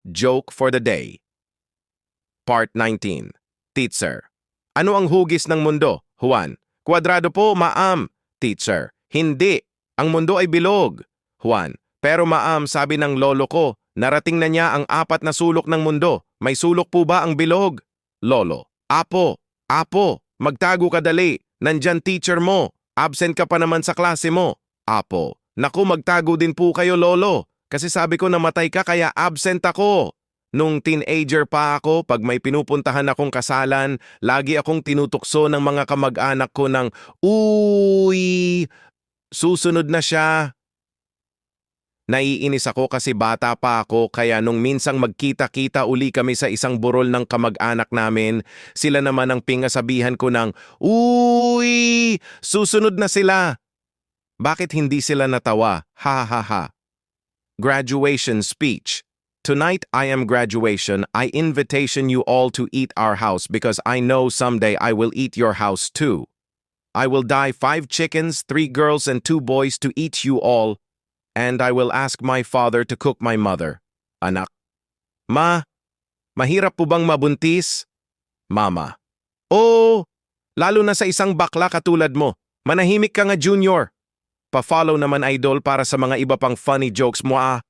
Joke for the Day. Part 19. Teacher. Ano ang hugis ng mundo, Juan? Kwadrado po, ma'am. Teacher. Hindi. Ang mundo ay bilog. Juan. Pero ma'am, sabi ng lolo ko, narating na niya ang 4 na sulok ng mundo. May sulok po ba ang bilog? Lolo. Apo. Apo. Magtago ka dali. Nandyan teacher mo. Absent ka pa naman sa klase mo. Apo. Naku, magtago din po kayo, lolo. Kasi sabi ko namatay ka kaya absent ako. Nung teenager pa ako, pag may pinupuntahan akong kasalan, lagi akong tinutukso ng mga kamag-anak ko ng, "Uy, susunod na siya." Naiinis ako kasi bata pa ako kaya nung minsang magkita-kita uli kami sa isang burol ng kamag-anak namin, sila naman ang pingasabihan ko ng, "Uy, susunod na sila." Bakit hindi sila natawa? Ha ha ha. Graduation speech. Tonight I am graduation. I invitation you all to eat our house because I know someday I will eat your house too. I will die 5 chickens, 3 girls and 2 boys to eat you all. And I will ask my father to cook my mother. Anak. Ma, mahirap po bang mabuntis? Mama. Oo, lalo na sa isang bakla katulad mo. Manahimik ka nga, Junior. Pa-follow naman, idol, para sa mga iba pang funny jokes mo, ah.